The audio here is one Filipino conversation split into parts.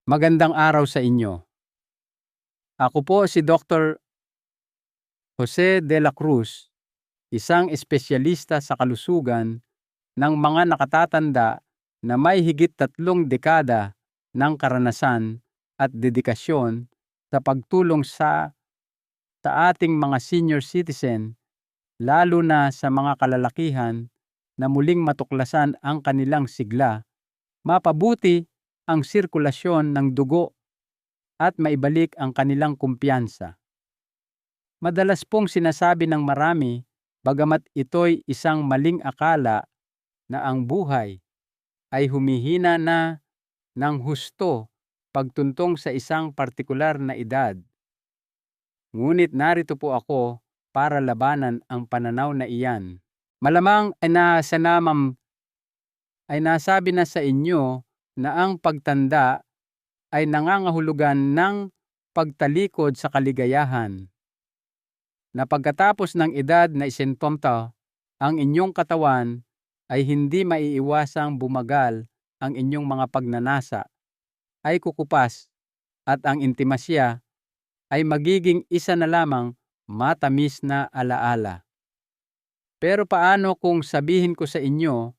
Magandang araw sa inyo. Ako po si Dr. Jose de la Cruz, isang espesyalista sa kalusugan ng mga nakatatanda na may higit 3 dekada ng karanasan at dedikasyon sa pagtulong sa ating mga senior citizen, lalo na sa mga kalalakihan na muling matuklasan ang kanilang sigla, mapabuti ang sirkulasyon ng dugo at maibalik ang kanilang kumpiyansa. Madalas pong sinasabi ng marami, bagamat ito'y isang maling akala, na ang buhay ay humihina na ng husto pagtuntong sa isang partikular na edad. Ngunit narito po ako para labanan ang pananaw na iyan. Malamang ay nasabi na sa inyo na ang pagtanda ay nangangahulugan ng pagtalikod sa kaligayahan, na pagkatapos ng edad na 70, ang inyong katawan ay hindi maiiwasang bumagal, ang inyong mga pagnanasa ay kukupas, at ang intimasya ay magiging isa na lamang matamis na alaala. Pero paano kung sabihin ko sa inyo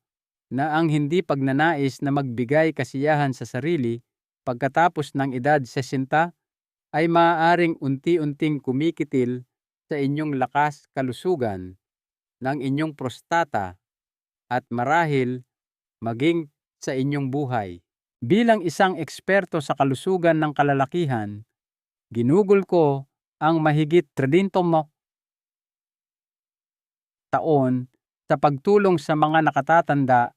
na ang hindi pagnanais na magbigay kasiyahan sa sarili pagkatapos ng edad 60 ay maaaring unti-unting kumikitil sa inyong lakas kalusugan ng inyong prostata at marahil maging sa inyong buhay? Bilang isang eksperto sa kalusugan ng kalalakihan, ginugol ko ang mahigit 30 taon sa pagtulong sa mga nakatatanda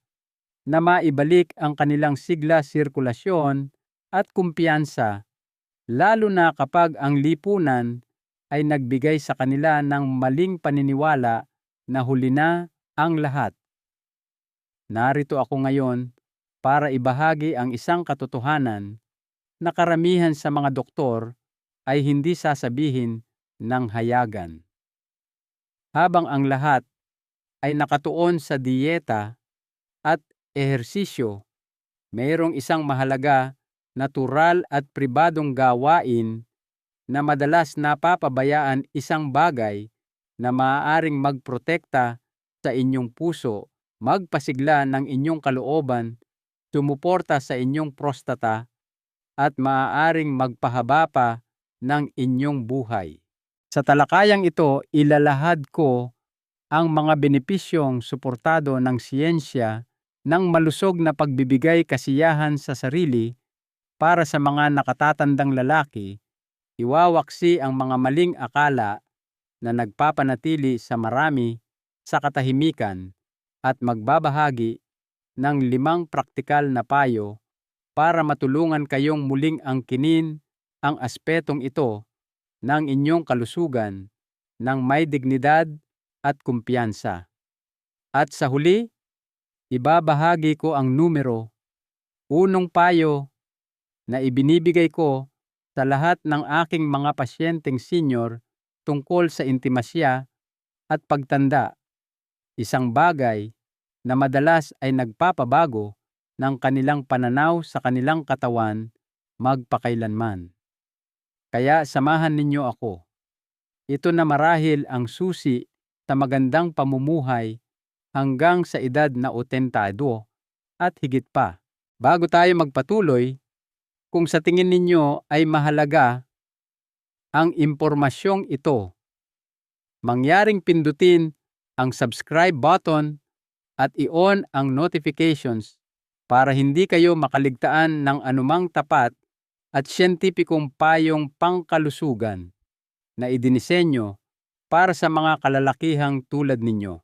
na maibalik ang kanilang sigla, sirkulasyon at kumpiyansa, lalo na kapag ang lipunan ay nagbigay sa kanila ng maling paniniwala na huli na ang lahat. Narito ako ngayon para ibahagi ang isang katotohanan na karamihan sa mga doktor ay hindi sasabihin ng hayagan. Habang ang lahat ay nakatuon sa diyeta at ehersisyo, mayroong isang mahalaga, natural at pribadong gawain na madalas napapabayaan, isang bagay na maaaring magprotekta sa inyong puso, magpasigla ng inyong kalooban, sumuporta sa inyong prostata, at maaaring magpahaba pa ng inyong buhay. Sa talakayang ito, ilalahad ko ang mga benepisyong suportado ng siyensya ng malusog na pagbibigay kasiyahan sa sarili para sa mga nakatatandang lalaki. Iwawaksi ang mga maling akala na nagpapanatili sa marami sa katahimikan, at magbabahagi ng 5 praktikal na payo para matulungan kayong muling angkinin ang aspetong ito ng inyong kalusugan ng may dignidad at kumpiyansa. At sa huli, ibabahagi ko ang numero 1 payo na ibinibigay ko sa lahat ng aking mga pasyenteng senior tungkol sa intimasya at pagtanda, isang bagay na madalas ay nagpapabago ng kanilang pananaw sa kanilang katawan magpakailanman. Kaya samahan ninyo ako. Ito na marahil ang susi sa magandang pamumuhay hanggang sa edad na 82 at higit pa. Bago tayo magpatuloy, kung sa tingin ninyo ay mahalaga ang impormasyong ito, mangyaring pindutin ang subscribe button at i-on ang notifications para hindi kayo makaligtaan ng anumang tapat at siyentipikong payong pangkalusugan na idinisenyo para sa mga kalalakihang tulad ninyo.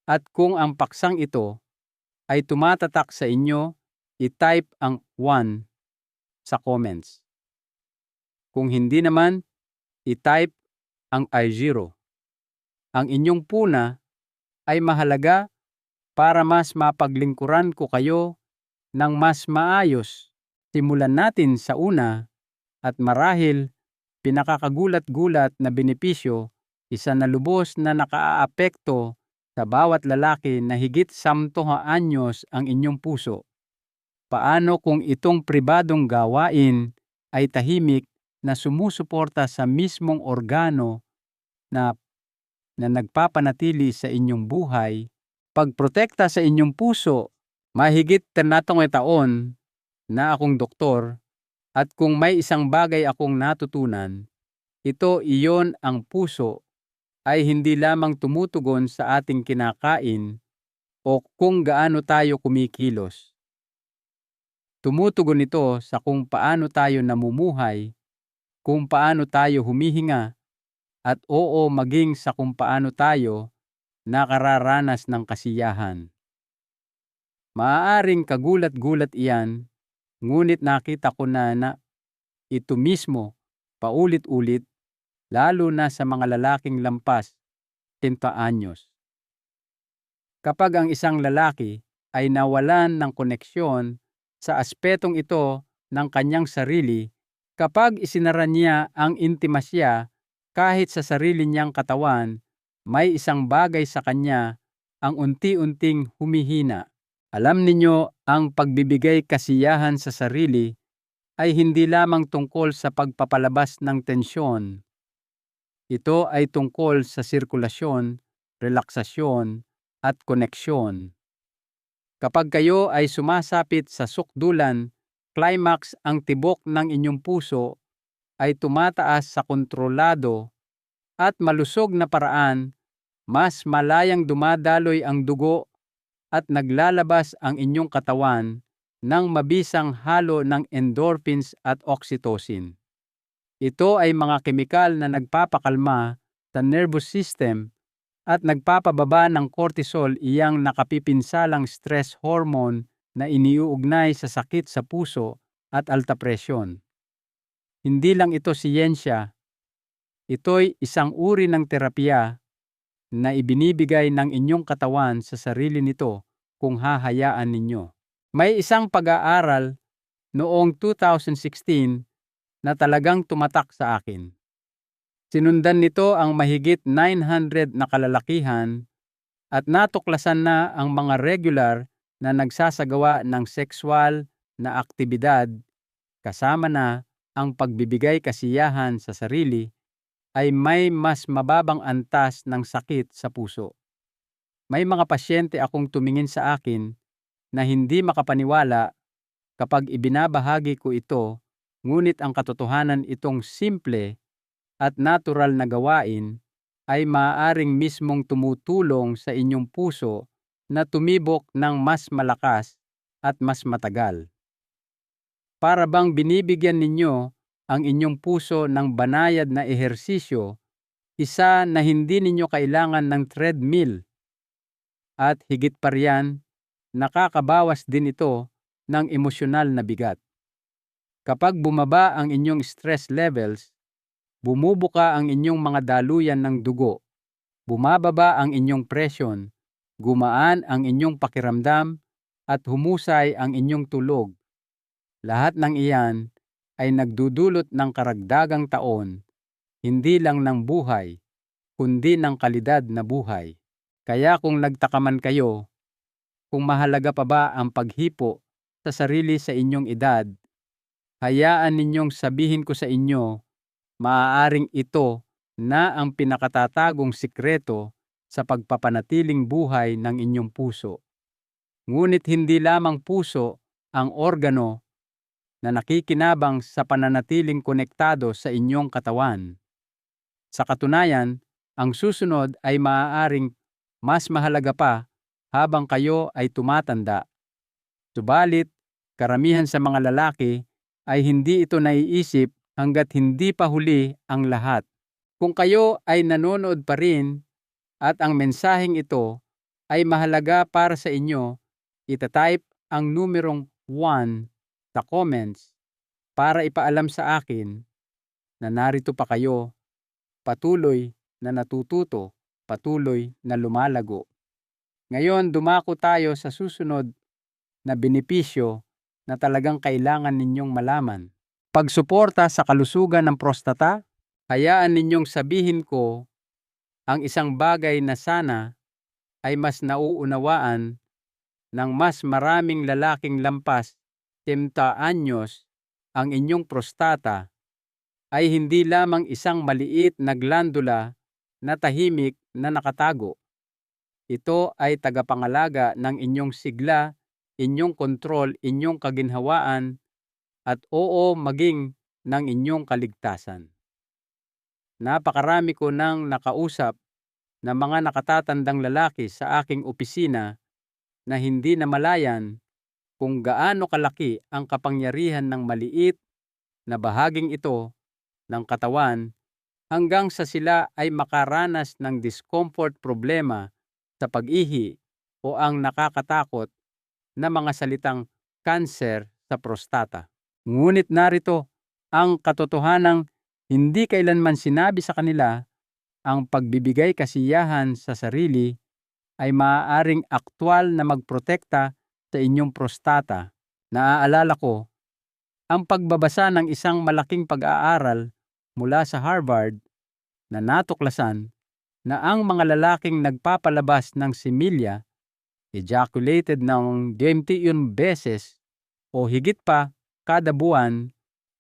At kung ang paksang ito ay tumatatak sa inyo, i-type ang 1 sa comments. Kung hindi naman, i-type ang I0. Ang inyong puna ay mahalaga para mas mapaglingkuran ko kayo ng mas maayos. Simulan natin sa una, at marahil pinakakagulat-gulat na benepisyo, isa na lubos na nakaaapekto sa bawat lalaki na higit 10 anyos ang inyong puso. Paano kung itong pribadong gawain ay tahimik na sumusuporta sa mismong organo na nagpapanatili sa inyong buhay? Pagprotekta sa inyong puso. Mahigit 30 taon na akong doktor at kung may isang bagay akong natutunan, iyon ang puso ay hindi lamang tumutugon sa ating kinakain o kung gaano tayo kumikilos. Tumutugon ito sa kung paano tayo namumuhay, kung paano tayo humihinga, at maging sa kung paano tayo nakararanas ng kasiyahan. Maaaring kagulat-gulat iyan, ngunit nakita ko na ito mismo paulit-ulit, lalo na sa mga lalaking lampas 30 anyos. Kapag ang isang lalaki ay nawalan ng koneksyon sa aspetong ito ng kanyang sarili, kapag isinara niya ang intimasya kahit sa sarili niyang katawan, may isang bagay sa kanya ang unti-unting humihina. Alam ninyo, ang pagbibigay kasiyahan sa sarili ay hindi lamang tungkol sa pagpapalabas ng tensyon. Ito ay tungkol sa sirkulasyon, relaksasyon, at koneksyon. Kapag kayo ay sumasapit sa sukdulan, climax, ang tibok ng inyong puso ay tumataas sa kontrolado at malusog na paraan, mas malayang dumadaloy ang dugo at naglalabas ang inyong katawan ng mabisang halo ng endorphins at oxytocin. Ito ay mga kemikal na nagpapakalma sa nervous system at nagpapababa ng cortisol, iyang nakapipinsalang stress hormone na iniuugnay sa sakit sa puso at alta presyon. Hindi lang ito siyensya, ito'y isang uri ng terapiya na ibinibigay ng inyong katawan sa sarili nito kung hahayaan ninyo. May isang pag-aaral noong 2016 na talagang tumatak sa akin. Sinundan nito ang mahigit 900 na kalalakihan at natuklasan na ang mga regular na nagsasagawa ng sexual na aktibidad kasama na ang pagbibigay kasiyahan sa sarili ay may mas mababang antas ng sakit sa puso. May mga pasyente akong tumingin sa akin na hindi makapaniwala kapag ibinabahagi ko ito, ngunit ang katotohanan, itong simple at natural na gawain ay maaaring mismong tumutulong sa inyong puso na tumibok ng mas malakas at mas matagal. Para bang binibigyan ninyo ang inyong puso ng banayad na ehersisyo, isa na hindi ninyo kailangan ng treadmill. At higit pa riyan, nakakabawas din ito ng emosyonal na bigat. Kapag bumaba ang inyong stress levels, bumubuka ang inyong mga daluyan ng dugo, bumababa ang inyong presyon, gumaan ang inyong pakiramdam, at humusay ang inyong tulog. Lahat ng iyan ay nagdudulot ng karagdagang taon, hindi lang ng buhay, kundi ng kalidad na buhay. Kaya kung nagtaka man kayo, kung mahalaga pa ba ang paghipo sa sarili sa inyong edad, hayaan ninyong sabihin ko sa inyo, maaaring ito na ang pinakatatagong sikreto sa pagpapanatiling buhay ng inyong puso. Ngunit hindi lamang puso ang organo na nakikinabang sa pananatiling konektado sa inyong katawan. Sa katunayan, ang susunod ay maaaring mas mahalaga pa habang kayo ay tumatanda. Subalit, karamihan sa mga lalaki ay hindi ito naiisip hanggat hindi pa huli ang lahat. Kung kayo ay nanonood pa rin at ang mensaheng ito ay mahalaga para sa inyo, itatype ang numerong 1 sa comments para ipaalam sa akin na narito pa kayo, patuloy na natututo, patuloy na lumalago. Ngayon, dumako tayo sa susunod na benepisyo na talagang kailangan ninyong malaman. Pagsuporta sa kalusugan ng prostata. Hayaan ninyong sabihin ko ang isang bagay na sana ay mas nauunawaan ng mas maraming lalaking lampas anyos, ang inyong prostata ay hindi lamang isang maliit na glandula na tahimik na nakatago. Ito ay tagapangalaga ng inyong sigla, inyong kontrol, inyong kaginhawaan, at maging ng inyong kaligtasan. Napakarami ko nang nakausap na mga nakatatandang lalaki sa aking opisina na hindi namalayan kung gaano kalaki ang kapangyarihan ng maliit na bahaging ito ng katawan hanggang sa sila ay makaranas ng discomfort problema sa pag-ihi o ang nakakatakot na mga salitang cancer sa prostata. Ngunit narito ang katotohanang hindi kailanman sinabi sa kanila ang pagbibigay kasiyahan sa sarili ay maaaring aktwal na magprotekta sa inyong prostata. Naaalala ko ang pagbabasa ng isang malaking pag-aaral mula sa Harvard na natuklasan na ang mga lalaking nagpapalabas ng similya ejaculated ng 21 beses o higit pa kada buwan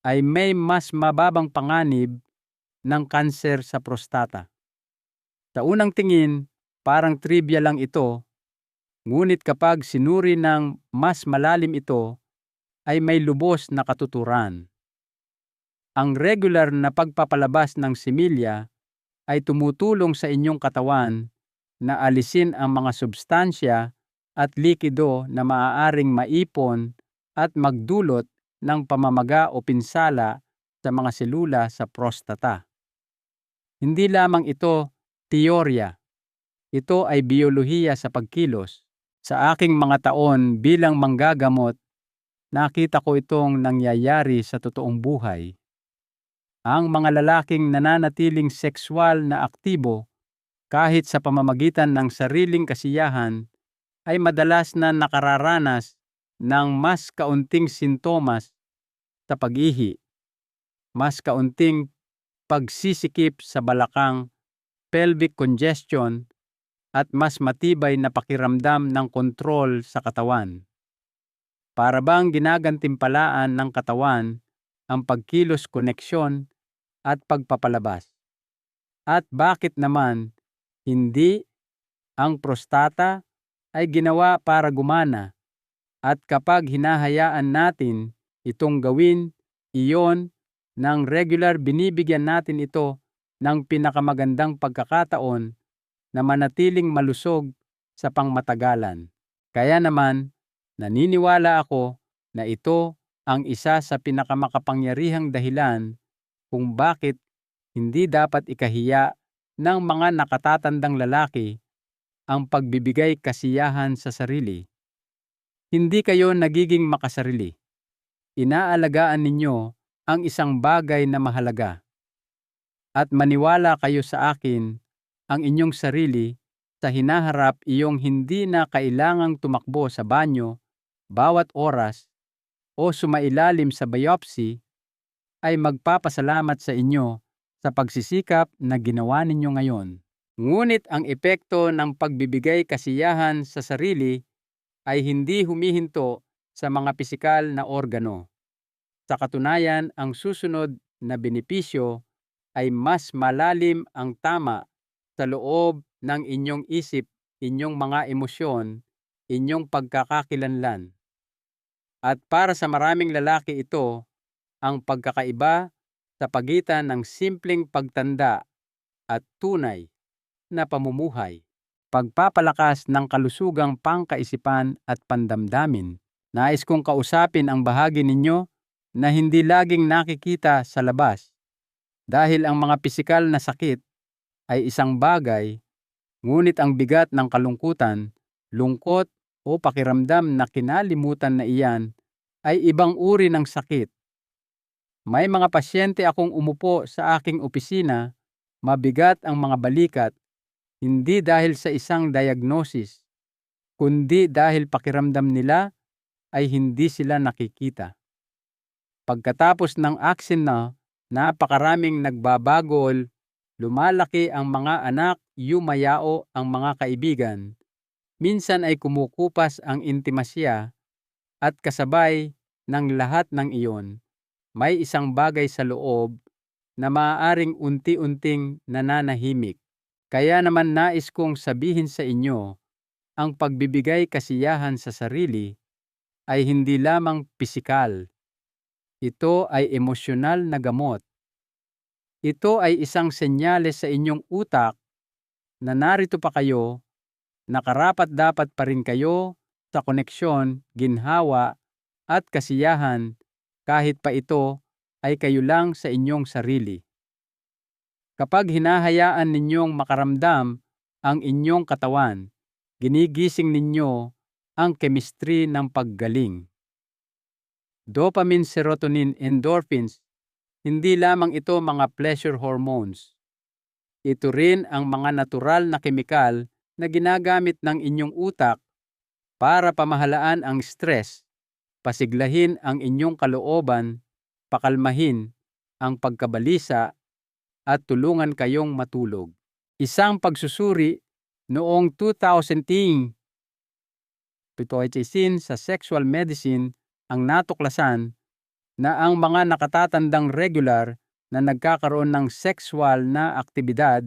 ay may mas mababang panganib ng kanser sa prostata. Sa unang tingin, parang trivia lang ito, ngunit kapag sinuri ng mas malalim ito, ay may lubos na katuturan. Ang regular na pagpapalabas ng similya ay tumutulong sa inyong katawan na alisin ang mga substansya at likido na maaaring maipon at magdulot ng pamamaga o pinsala sa mga selula sa prostata. Hindi lamang ito teorya. Ito ay biyolohiya sa pagkilos. Sa aking mga taon bilang manggagamot, nakita ko itong nangyayari sa totoong buhay. Ang mga lalaking nananatiling sexual na aktibo kahit sa pamamagitan ng sariling kasiyahan ay madalas na nakararanas ng mas kaunting sintomas sa pag-ihi, mas kaunting pagsisikip sa balakang, pelvic congestion, at mas matibay na pakiramdam ng kontrol sa katawan. Para bang ginagantimpalaan ng katawan ang pagkilos, koneksyon, at pagpapalabas. At bakit naman hindi? Ang prostata ay ginawa para gumana, at kapag hinahayaan natin itong gawin, iyon ng regular binibigyan natin ito ng pinakamagandang pagkakataon na manatiling malusog sa pangmatagalan. Kaya naman, naniniwala ako na ito ang isa sa pinakamakapangyarihang dahilan kung bakit hindi dapat ikahiya ng mga nakatatandang lalaki ang pagbibigay kasiyahan sa sarili. Hindi kayo nagiging makasarili. Inaalagaan ninyo ang isang bagay na mahalaga. At maniwala kayo sa akin, ang inyong sarili sa hinaharap iyong hindi na kailangang tumakbo sa banyo bawat oras o sumailalim sa biopsy ay magpapasalamat sa inyo sa pagsisikap na ginawa ninyo ngayon. Ngunit ang epekto ng pagbibigay kasiyahan sa sarili ay hindi humihinto sa mga pisikal na organo. Sa katunayan, ang susunod na benepisyo ay mas malalim ang tama sa loob ng inyong isip, inyong mga emosyon, inyong pagkakakilanlan. At para sa maraming lalaki ito, ang pagkakaiba sa pagitan ng simpleng pagtanda at tunay na pamumuhay. Pagpapalakas ng kalusugang pangkaisipan at pandamdamin. Nais kong kausapin ang bahagi ninyo na hindi laging nakikita sa labas. Dahil ang mga pisikal na sakit ay isang bagay, ngunit ang bigat ng kalungkutan, lungkot o pakiramdam na kinalimutan na iyan ay ibang uri ng sakit. May mga pasyente akong umupo sa aking opisina, mabigat ang mga balikat, hindi dahil sa isang diagnosis, kundi dahil pakiramdam nila ay hindi sila nakikita. Pagkatapos ng aksena, napakaraming nagbabagol, lumalaki ang mga anak, yumayao ang mga kaibigan. Minsan ay kumukupas ang intimasya at kasabay ng lahat ng iyon, may isang bagay sa loob na maaaring unti-unting nananahimik. Kaya naman nais kong sabihin sa inyo, ang pagbibigay kasiyahan sa sarili ay hindi lamang pisikal. Ito ay emosyonal na gamot. Ito ay isang senyales sa inyong utak na narito pa kayo, na karapat-dapat pa rin kayo sa koneksyon, ginhawa at kasiyahan kahit pa ito ay kayo lang sa inyong sarili. Kapag hinahayaan ninyong makaramdam ang inyong katawan, ginigising ninyo ang chemistry ng paggaling. Dopamine, serotonin, endorphins, hindi lamang ito mga pleasure hormones. Ito rin ang mga natural na kemikal na ginagamit ng inyong utak para pamahalaan ang stress, pasiglahin ang inyong kalooban, pakalmahin ang pagkabalisa, at tulungan kayong matulog. Isang pagsusuri noong 2010 sa sexual medicine ang natuklasan na ang mga nakatatandang regular na nagkakaroon ng sexual na aktibidad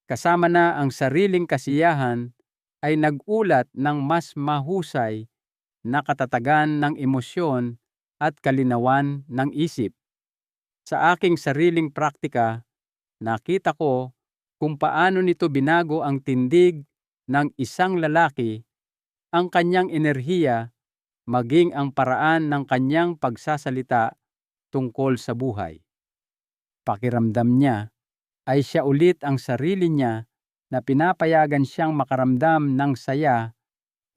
kasama na ang sariling kasiyahan ay nag-ulat ng mas mahusay na katatagan ng emosyon at kalinawan ng isip. Sa aking sariling praktika, nakita ko kung paano nito binago ang tindig ng isang lalaki, ang kanyang enerhiya, maging ang paraan ng kanyang pagsasalita tungkol sa buhay. Pakiramdam niya ay siya ulit ang sarili niya na pinapayagan siyang makaramdam ng saya,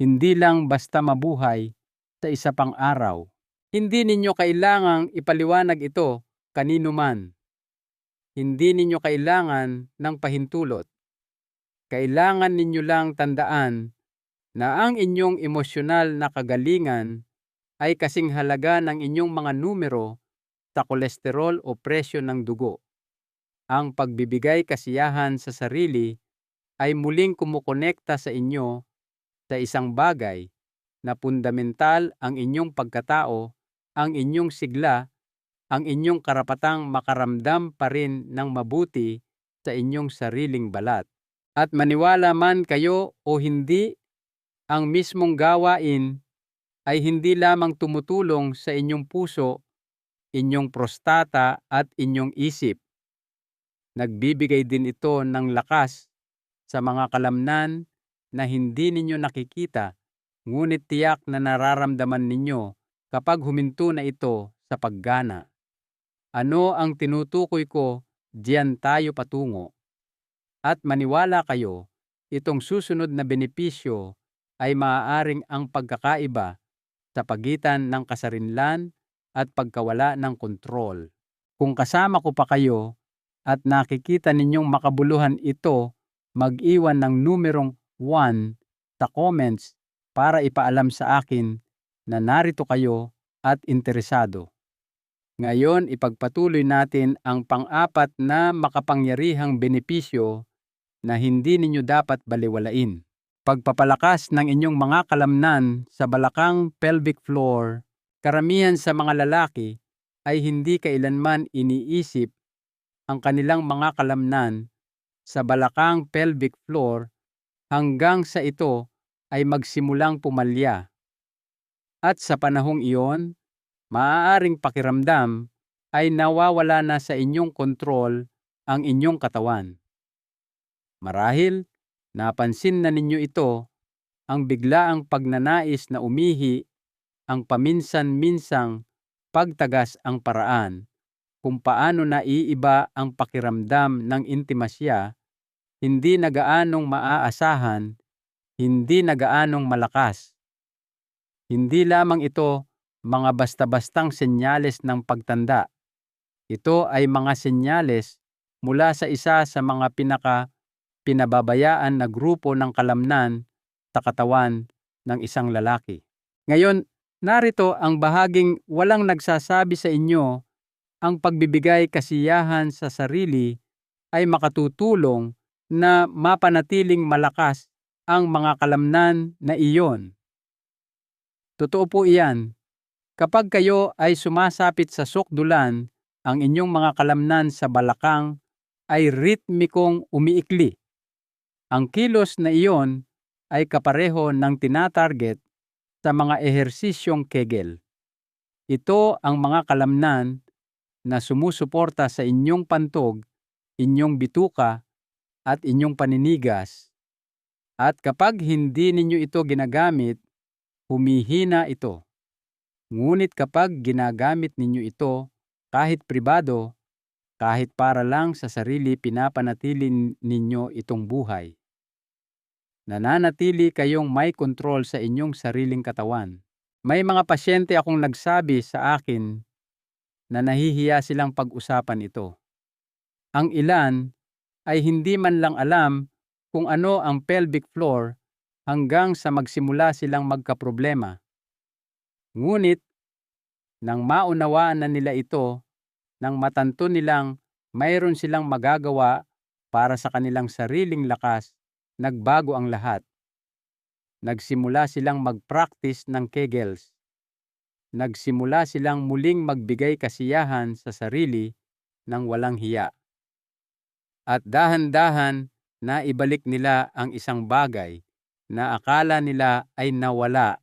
hindi lang basta mabuhay sa isa pang araw. Hindi ninyo kailangang ipaliwanag ito kanino man. Hindi ninyo kailangan ng pahintulot. Kailangan ninyo lang tandaan na ang inyong emosyonal na kagalingan ay kasing halaga ng inyong mga numero sa kolesterol o presyo ng dugo. Ang pagbibigay kasiyahan sa sarili ay muling kumukonekta sa inyo sa isang bagay na fundamental, ang inyong pagkatao, ang inyong sigla, ang inyong karapatang makaramdam pa rin ng mabuti sa inyong sariling balat. At maniwala man kayo o hindi, ang mismong gawain ay hindi lamang tumutulong sa inyong puso, inyong prostata at inyong isip. Nagbibigay din ito ng lakas sa mga kalamnan na hindi ninyo nakikita, ngunit tiyak na nararamdaman ninyo kapag huminto na ito sa paggana. Ano ang tinutukoy ko? Diyan tayo patungo. At maniwala kayo, itong susunod na benepisyo ay maaaring ang pagkakaiba sa pagitan ng kasarinlan at pagkawala ng kontrol. Kung kasama ko pa kayo at nakikita ninyong makabuluhan ito, mag-iwan ng numerong 1 sa comments para ipaalam sa akin na narito kayo at interesado. Ngayon, ipagpatuloy natin ang pang-apat na makapangyarihang benepisyo na hindi ninyo dapat baliwalain. Pagpapalakas ng inyong mga kalamnan sa balakang pelvic floor. Karamihan sa mga lalaki ay hindi kailanman iniisip ang kanilang mga kalamnan sa balakang pelvic floor hanggang sa ito ay magsimulang pumalya. At sa panahong iyon, maaaring pakiramdam ay nawawala na sa inyong kontrol ang inyong katawan. Marahil, napansin na ninyo ito, ang biglaang pagnanais na umihi, ang paminsan-minsang pagtagas ang paraan kung paano naiiba ang pakiramdam ng intimasya, hindi na gaanong maaasahan, hindi na gaanong malakas. Hindi lamang ito mga basta-bastang senyales ng pagtanda. Ito ay mga senyales mula sa isa sa mga pinababayaan na grupo ng kalamnan sa katawan ng isang lalaki. Ngayon, narito ang bahaging walang nagsasabi sa inyo, ang pagbibigay kasiyahan sa sarili ay makatutulong na mapanatiling malakas ang mga kalamnan na iyon. Totoo po iyan. Kapag kayo ay sumasapit sa sukdulan, ang inyong mga kalamnan sa balakang ay ritmikong umiikli. Ang kilos na iyon ay kapareho ng tinatarget sa mga ehersisyong Kegel. Ito ang mga kalamnan na sumusuporta sa inyong pantog, inyong bituka, at inyong paninigas. At kapag hindi ninyo ito ginagamit, humihina ito. Ngunit kapag ginagamit ninyo ito, kahit pribado, kahit para lang sa sarili, pinapanatili ninyo itong buhay. Nananatili kayong may kontrol sa inyong sariling katawan. May mga pasyente akong nagsabi sa akin na nahihiya silang pag-usapan ito. Ang ilan ay hindi man lang alam kung ano ang pelvic floor hanggang sa magsimula silang magkaproblema. Ngunit, nang maunawaan na nila ito, nang matanto nilang mayroon silang magagawa para sa kanilang sariling lakas, nagbago ang lahat. Nagsimula silang mag-practice ng Kegels. Nagsimula silang muling magbigay kasiyahan sa sarili ng walang hiya. At dahan-dahan na ibalik nila ang isang bagay na akala nila ay nawala,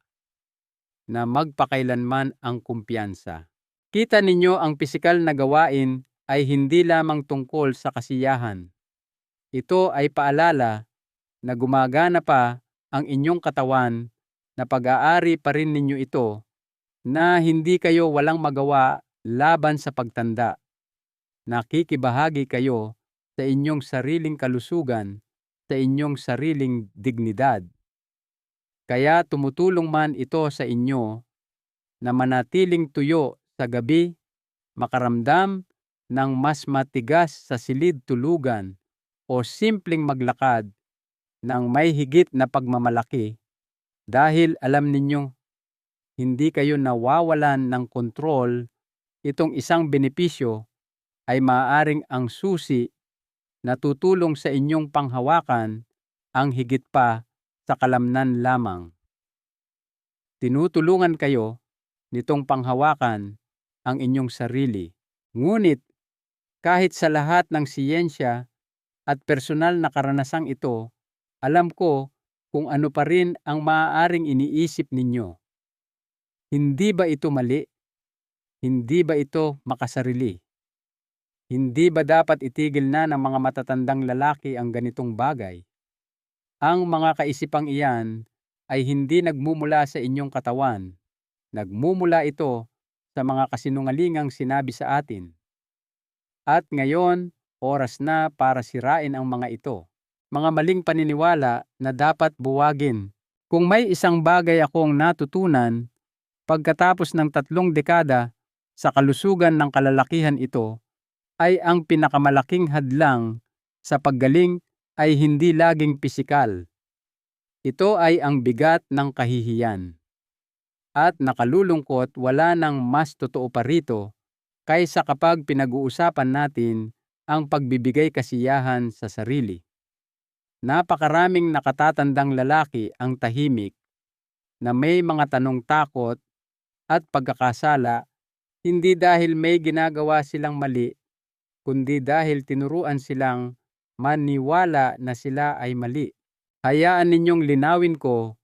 na magpakailanman ang kumpiyansa. Kita ninyo ang pisikal na gawain ay hindi lamang tungkol sa kasiyahan. Ito ay paalala na gumagana pa ang inyong katawan, na pag-aari pa rin ninyo ito, na hindi kayo walang magawa laban sa pagtanda. Nakikibahagi kayo sa inyong sariling kalusugan, sa inyong sariling dignidad. Kaya tumutulong man ito sa inyo na manatiling tuyo sa gabi, makaramdam ng mas matigas sa silid tulugan, o simpleng maglakad ng may higit na pagmamalaki, dahil alam ninyo, hindi kayo nawawalan ng kontrol. Itong isang benepisyo ay maaaring ang susi na tutulong sa inyong panghawakan ang higit pa sa kalamnan lamang. Tinutulungan kayo nitong panghawakan ang inyong sarili. Ngunit kahit sa lahat ng siyensya at personal na karanasang ito, alam ko kung ano pa rin ang maaaring iniisip ninyo. Hindi ba ito mali? Hindi ba ito makasarili? Hindi ba dapat itigil na ng mga matatandang lalaki ang ganitong bagay? Ang mga kaisipang iyan ay hindi nagmumula sa inyong katawan. Nagmumula ito sa mga kasinungalingang sinabi sa atin. At ngayon, oras na para sirain ang mga ito. Mga maling paniniwala na dapat buwagin. Kung may isang bagay akong natutunan pagkatapos ng 3 dekada sa kalusugan ng kalalakihan ito, ay ang pinakamalaking hadlang sa paggaling ay hindi laging pisikal. Ito ay ang bigat ng kahihiyan. At nakalulungkot, wala nang mas totoo pa rito kaysa kapag pinag-uusapan natin ang pagbibigay kasiyahan sa sarili. Napakaraming nakatatandang lalaki ang tahimik, na may mga tanong takot at pagkakasala, hindi dahil may ginagawa silang mali, kundi dahil tinuruan silang maniwala na sila ay mali. Hayaan ninyong linawin ko,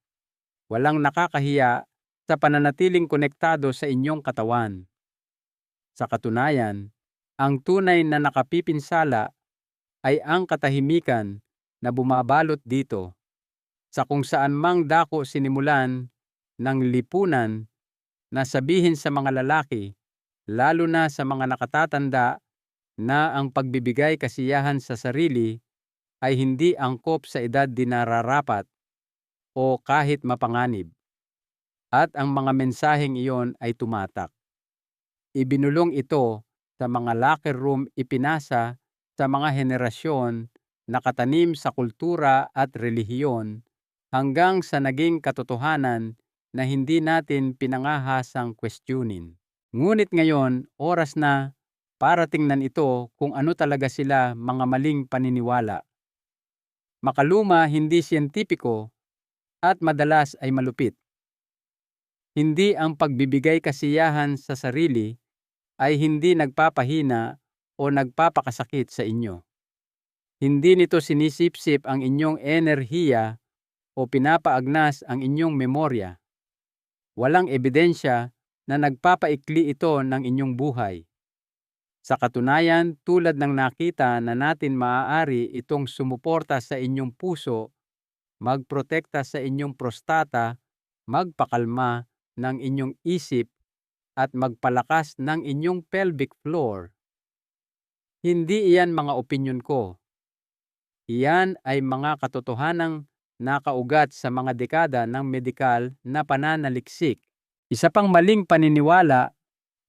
walang nakakahiya sa pananatiling konektado sa inyong katawan. Sa katunayan, ang tunay na nakapipinsala ay ang katahimikan na bumabalot dito, sa kung saan mang dako sinimulan ng lipunan, na sabihin sa mga lalaki, lalo na sa mga nakatatanda, na ang pagbibigay kasiyahan sa sarili ay hindi angkop sa edad di nararapat o kahit mapanganib. At ang mga mensaheng iyon ay tumatak. Ibinulong ito sa mga locker room, ipinasa sa mga henerasyon, nakatanim sa kultura at relihiyon, hanggang sa naging katotohanan na hindi natin pinangahasang questionin. Ngunit ngayon, oras na para tingnan ito kung ano talaga sila, mga maling paniniwala. Makaluma, hindi siyentipiko, at madalas ay malupit. Hindi ang pagbibigay kasiyahan sa sarili ay hindi nagpapahina o nagpapakasakit sa inyo. Hindi nito sinisipsip ang inyong enerhiya o pinapaagnas ang inyong memorya. Walang ebidensya na nagpapaikli ito ng inyong buhay. Sa katunayan, tulad ng nakita na natin, maaari itong sumuporta sa inyong puso, magprotekta sa inyong prostata, magpakalma ng inyong isip, at magpalakas ng inyong pelvic floor. Hindi iyan mga opinyon ko. Iyan ay mga katotohanang nakaugat sa mga dekada ng medikal na pananaliksik. Isa pang maling paniniwala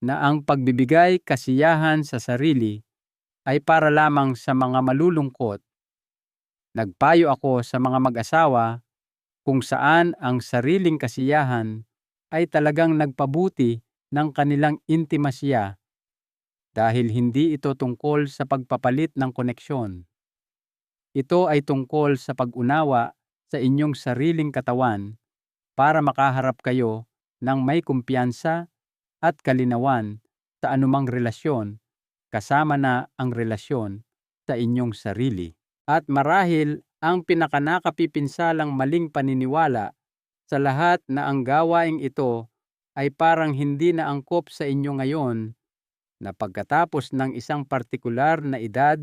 na ang pagbibigay kasiyahan sa sarili ay para lamang sa mga malulungkot. Nagpayo ako sa mga mag-asawa kung saan ang sariling kasiyahan ay talagang nagpabuti ng kanilang intimasya dahil hindi ito tungkol sa pagpapalit ng koneksyon. Ito ay tungkol sa pag-unawa sa inyong sariling katawan para makaharap kayo ng may kumpiyansa at kalinawan sa anumang relasyon, kasama na ang relasyon sa inyong sarili. At marahil ang pinakanakapipinsalang maling paniniwala sa lahat na ang gawaing ito ay parang hindi na angkop sa inyo ngayon, na pagkatapos ng isang partikular na edad,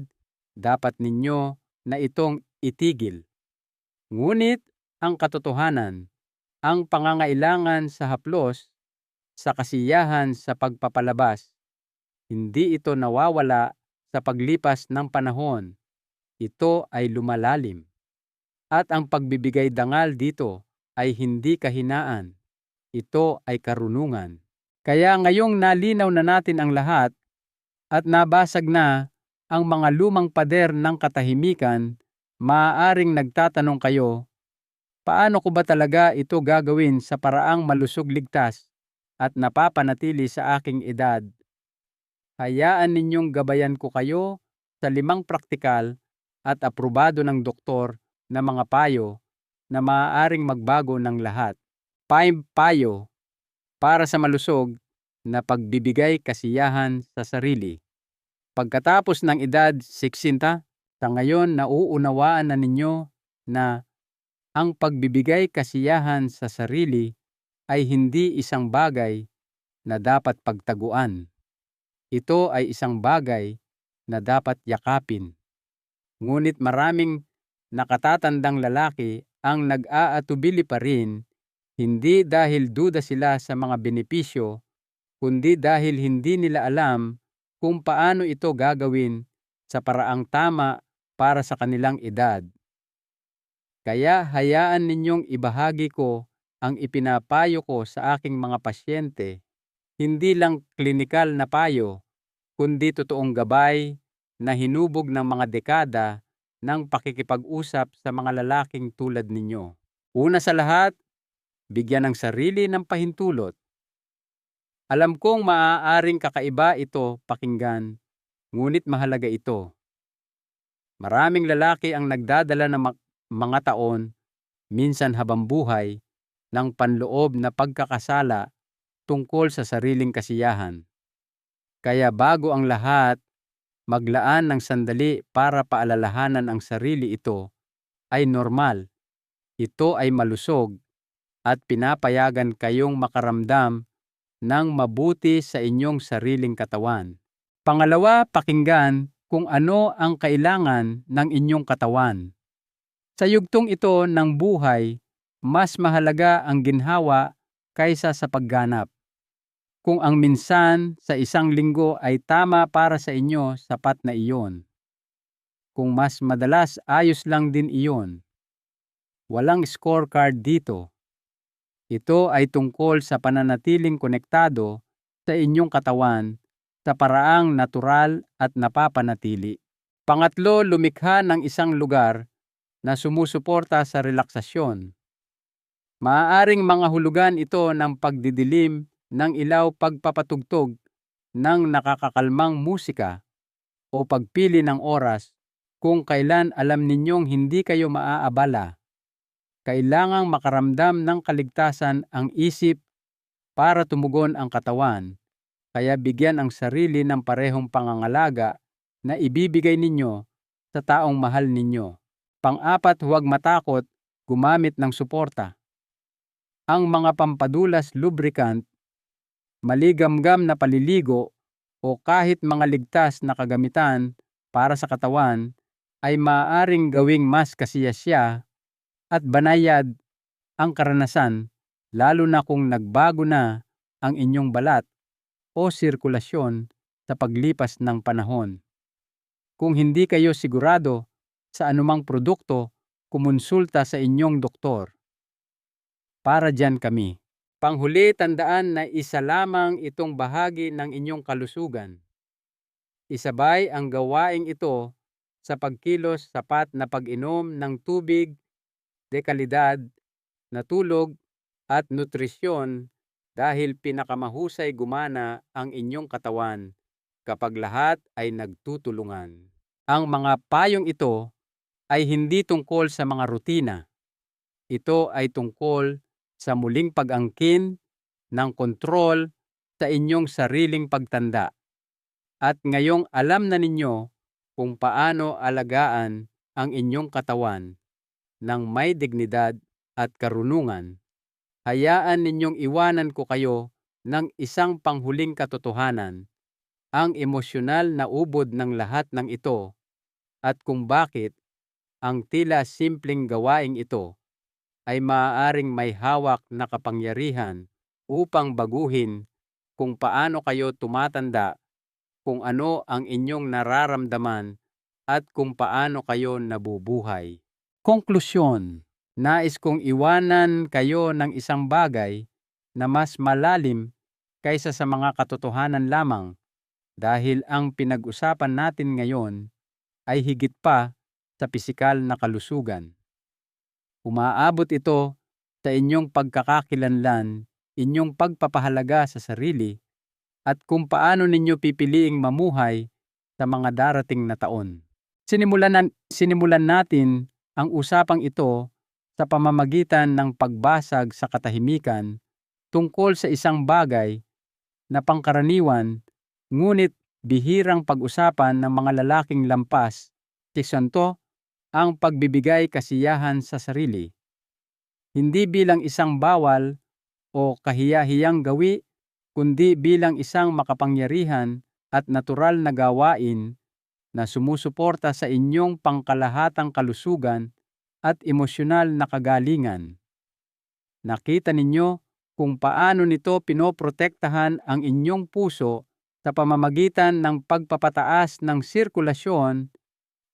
dapat ninyo na itong itigil. Ngunit ang katotohanan, ang pangangailangan sa haplos, sa kasiyahan sa pagpapalabas, hindi ito nawawala sa paglipas ng panahon. Ito ay lumalalim. At ang pagbibigay dangal dito ay hindi kahinaan. Ito ay karunungan. Kaya ngayong nalinaw na natin ang lahat at nabasag na ang mga lumang pader ng katahimikan, maaaring nagtatanong kayo, paano ko ba talaga ito gagawin sa paraang malusog, ligtas at napapanatili sa aking edad? Hayaan ninyong gabayan ko kayo sa 5 praktikal at aprobado ng doktor na mga payo na maaaring magbago ng lahat. 5 payo para sa malusog na pagbibigay kasiyahan sa sarili. Pagkatapos ng edad 60, sa ngayon nauunawaan na ninyo na ang pagbibigay kasiyahan sa sarili ay hindi isang bagay na dapat pagtaguan. Ito ay isang bagay na dapat yakapin. Ngunit maraming nakatatandang lalaki ang nag-aatubili pa rin, hindi dahil duda sila sa mga benepisyo, kundi dahil hindi nila alam kung paano ito gagawin sa paraang tama para sa kanilang edad. Kaya hayaan ninyong ibahagi ko ang ipinapayo ko sa aking mga pasyente, hindi lang klinikal na payo, kundi totoong gabay na hinubog ng mga dekada ng pakikipag-usap sa mga lalaking tulad ninyo. Una sa lahat, bigyan ng sarili ng pahintulot. Alam kong maaaring kakaiba ito pakinggan, ngunit mahalaga ito. Maraming lalaki ang nagdadala ng mga taon, minsan habang buhay, ng panloob na pagkakasala tungkol sa sariling kasiyahan. Kaya bago ang lahat, maglaan ng sandali para paalalahanan ang sarili, ito ay normal, ito ay malusog, at pinapayagan kayong makaramdam ng mabuti sa inyong sariling katawan. Pangalawa, pakinggan kung ano ang kailangan ng inyong katawan. Sa yugtong ito ng buhay, mas mahalaga ang ginhawa kaysa sa pagganap. Kung ang minsan sa isang linggo ay tama para sa inyo, sapat na iyon. Kung mas madalas, ayos lang din iyon. Walang scorecard dito. Ito ay tungkol sa pananatiling konektado sa inyong katawan sa paraang natural at napapanatili. Pangatlo, lumikha ng isang lugar na sumusuporta sa relaksasyon. Maaaring mga hulugan ito ng pagdidilim ng ilaw, pagpapatugtog ng nakakakalmang musika, o pagpili ng oras kung kailan alam ninyong hindi kayo maaabala. Kailangang makaramdam ng kaligtasan ang isip para tumugon ang katawan, kaya bigyan ang sarili ng parehong pangangalaga na ibibigay ninyo sa taong mahal ninyo. Pang-apat, huwag matakot gumamit ng suporta. Ang mga pampadulas lubricant, maligamgam na paliligo o kahit mga ligtas na kagamitan para sa katawan ay maaaring gawing mas kasiyasya at banayad ang karanasan, lalo na kung nagbago na ang inyong balat o sirkulasyon sa paglipas ng panahon. Kung hindi kayo sigurado sa anumang produkto, kumonsulta sa inyong doktor. Para diyan kami. Panghuli, tandaan na isa lamang itong bahagi ng inyong kalusugan. Isabay ang gawaing ito sa pagkilos, sapat na pag-inom ng tubig, dekalidad, na tulog at nutrisyon dahil pinakamahusay gumana ang inyong katawan kapag lahat ay nagtutulungan. Ang mga payong ito ay hindi tungkol sa mga rutina. Ito ay tungkol sa muling pag-angkin ng kontrol sa inyong sariling pagtanda. At ngayong alam na ninyo kung paano alagaan ang inyong katawan ng may dignidad at karunungan, hayaan ninyong iwanan ko kayo ng isang panghuling katotohanan, ang emosyonal na ubod ng lahat ng ito at kung bakit ang tila simpleng gawaing ito ay maaaring may hawak na kapangyarihan upang baguhin kung paano kayo tumatanda, kung ano ang inyong nararamdaman at kung paano kayo nabubuhay. Konklusyon. Nais kong iwanan kayo ng isang bagay na mas malalim kaysa sa mga katotohanan lamang dahil ang pinag-usapan natin ngayon ay higit pa sa pisikal na kalusugan. Umaabot ito sa inyong pagkakakilanlan, inyong pagpapahalaga sa sarili, at kung paano ninyo pipiliing mamuhay sa mga darating na taon. Sinimulan natin ang usapang ito sa pamamagitan ng pagbasag sa katahimikan tungkol sa isang bagay na pangkaraniwan ngunit bihirang pag-usapan ng mga lalaking lampas, tiksanto ang pagbibigay kasiyahan sa sarili. Hindi bilang isang bawal o kahiya-hiyang gawi, kundi bilang isang makapangyarihan at natural na gawain na sumusuporta sa inyong pangkalahatang kalusugan at emosyonal na kagalingan. Nakita ninyo kung paano nito pinoprotektahan ang inyong puso sa pamamagitan ng pagpapataas ng sirkulasyon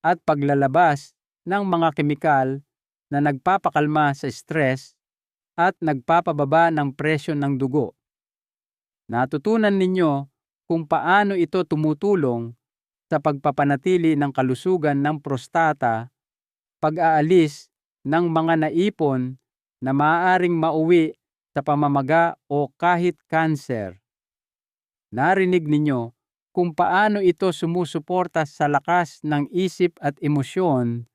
at paglalabas ng mga kemikal na nagpapakalma sa stress at nagpapababa ng presyon ng dugo. Natutunan ninyo kung paano ito tumutulong sa pagpapanatili ng kalusugan ng prostata, pag-aalis ng mga naipon na maaaring mauwi sa pamamaga o kahit kanser. Narinig ninyo kung paano ito sumusuporta sa lakas ng isip at emosyon,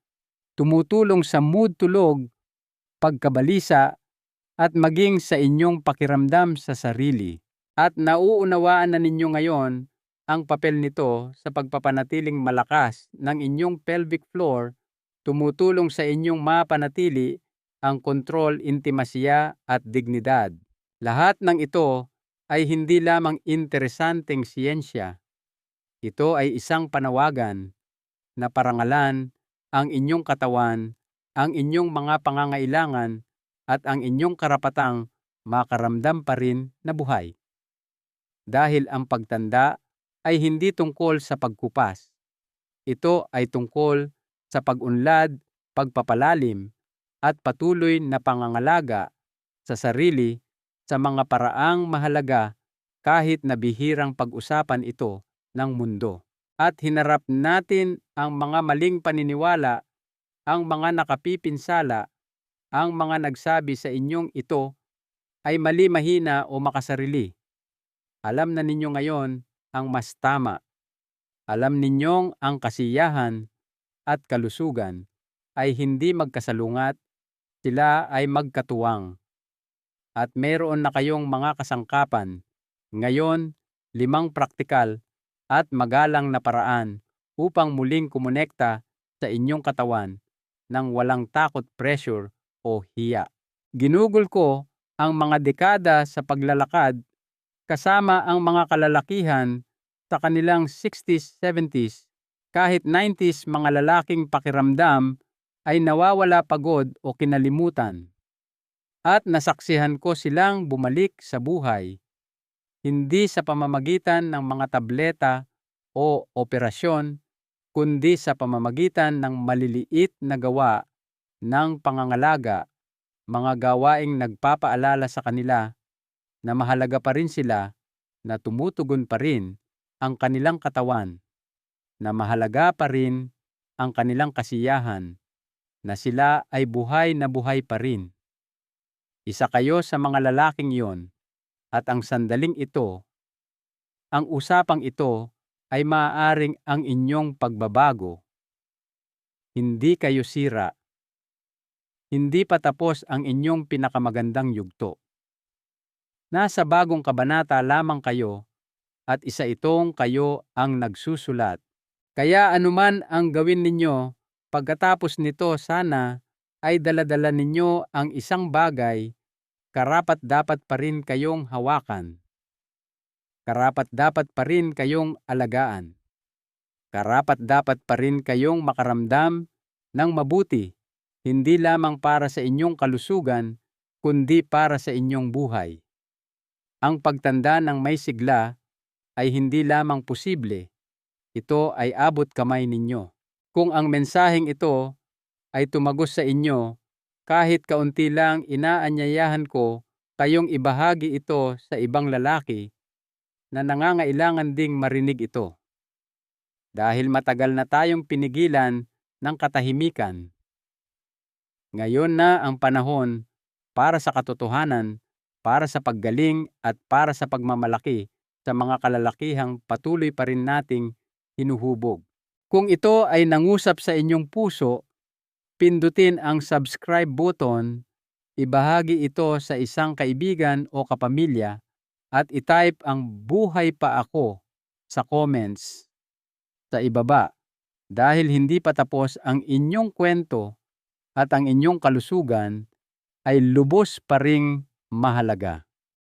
tumutulong sa mood tulog, pagkabalisa, at maging sa inyong pakiramdam sa sarili. At nauunawaan na ninyo ngayon ang papel nito sa pagpapanatiling malakas ng inyong pelvic floor, tumutulong sa inyong mapanatili ang kontrol, intimasya at dignidad. Lahat ng ito ay hindi lamang interesanteng siyensya. Ito ay isang panawagan na parangalan ang inyong katawan, ang inyong mga pangangailangan at ang inyong karapatang makaramdam pa rin na buhay. Dahil ang pagtanda ay hindi tungkol sa pagkupas. Ito ay tungkol sa pag-unlad, pagpapalalim, at patuloy na pangangalaga sa sarili sa mga paraang mahalaga kahit na bihirang pag-usapan ito ng mundo. At hinarap natin ang mga maling paniniwala, ang mga nakapipinsala, ang mga nagsabi sa inyong ito ay mali, mahina o makasarili. Alam na ninyo ngayon ang mas tama. Alam ninyong ang kasiyahan at kalusugan ay hindi magkasalungat, sila ay magkatuwang. at meron na kayong mga kasangkapan. Ngayon, 5 praktikal at magalang na paraan upang muling kumonekta sa inyong katawan ng walang takot, pressure o hiya. Ginugol ko ang mga dekada sa paglalakad kasama ang mga kalalakihan sa kanilang 60s, 70s, kahit 90s mga lalaking pakiramdam ay nawawala pagod o kinalimutan. At nasaksihan ko silang bumalik sa buhay, hindi sa pamamagitan ng mga tableta o operasyon, kundi sa pamamagitan ng maliliit na gawa ng pangangalaga, mga gawaing nagpapaalala sa kanila na mahalaga pa rin sila, na tumutugon pa rin ang kanilang katawan, na mahalaga pa rin ang kanilang kasiyahan, na sila ay buhay na buhay pa rin. Isa kayo sa mga lalaking iyon, at ang sandaling ito, ang usapang ito ay maaaring ang inyong pagbabago. Hindi kayo sira. Hindi pa tapos ang inyong pinakamagandang yugto. Nasa bagong kabanata lamang kayo at isa itong kayo ang nagsusulat. Kaya anuman ang gawin ninyo, pagkatapos nito sana ay daladala ninyo ang isang bagay, karapat-dapat pa rin kayong hawakan. Karapat-dapat pa rin kayong alagaan. Karapat-dapat pa rin kayong makaramdam ng mabuti, hindi lamang para sa inyong kalusugan, kundi para sa inyong buhay. Ang pagtanda ng may sigla ay hindi lamang posible, ito ay abot kamay ninyo. Kung ang mensaheng ito ay tumagos sa inyo, kahit kaunti lang, inaanyayahan ko kayong ibahagi ito sa ibang lalaki na nangangailangan ding marinig ito. Dahil matagal na tayong pinigilan ng katahimikan. Ngayon na ang panahon para sa katotohanan, para sa paggaling at para sa pagmamalaki sa mga kalalakihang patuloy pa rin nating hinuhubog. Kung ito ay nangusap sa inyong puso, pindutin ang subscribe button, ibahagi ito sa isang kaibigan o kapamilya, at itype ang buhay pa ako sa comments sa ibaba, dahil hindi pa tapos ang inyong kwento at ang inyong kalusugan ay lubos pa ring mahalaga.